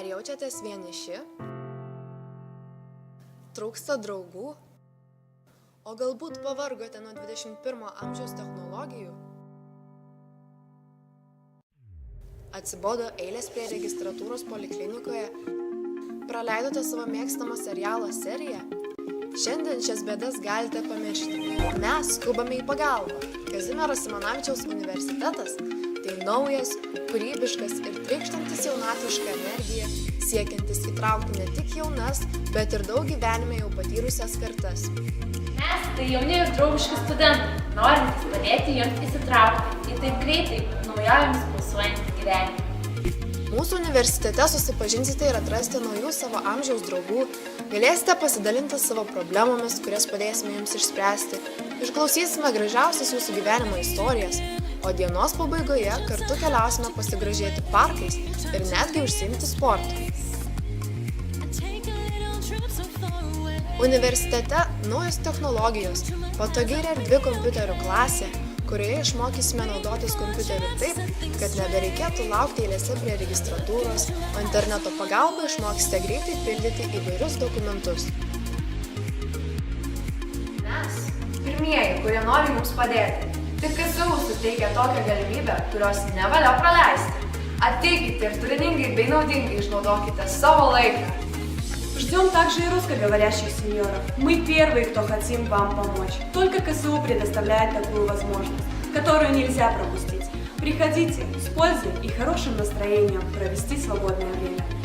Ar jaučiatės vieniši? Trūksta draugų? O galbūt pavargote nuo 21 amžiaus technologijų? Atsibodo eilės prie registratūros poliklinikoje? Praleidote savo mėgstamą serialo seriją? Šiandien šias bėdas galite pamiršti. Mes skubame į pagalbą. Kazimiero Simonavičiaus universitetas – tai naujas, kūrybiškas ir trykštantis jaunatvišką energiją, siekiantis įtraukti ne tik jaunas, bet ir daug gyvenime jau patyrusias kartas. Mes tai jauni ir draugiški studentai, norintys padėti jums įsitraukti į taip greitai naujovėmis pulsuojantį gyvenimą. Mūsų universitete susipažinsite ir atrasite naujų savo amžiaus draugų, galėsite pasidalinti savo problemomis, kurias padėsime jums išspręsti, išklausysime gražiausias jūsų gyvenimo istorijas, o dienos pabaigoje kartu keliausime pasigrožėti parkais ir netgi užsiimti sportu. Universitete naujos technologijos, patogi ir erdvi kompiuterių klasė, kurioje išmokysime naudotis kompiuteriu taip, kad nebereikėtų laukti eilėse prie registratūros, o interneto pagalba išmoksite greitai pildyti įvairius dokumentus. Mes pirmieji, kurie nori jums padėti. Tik KSU suteikia tokią galimybę, kurios nevalia praleisti. Ateikite ir turiningai bei naudingai išnaudokite savo laiką. Ждем также и русскоговорящих сеньоров. Мы первые, кто хотим вам помочь. Только КСУ предоставляет такую возможность, которую нельзя пропустить. Приходите с пользой и хорошим настроением провести свободное время.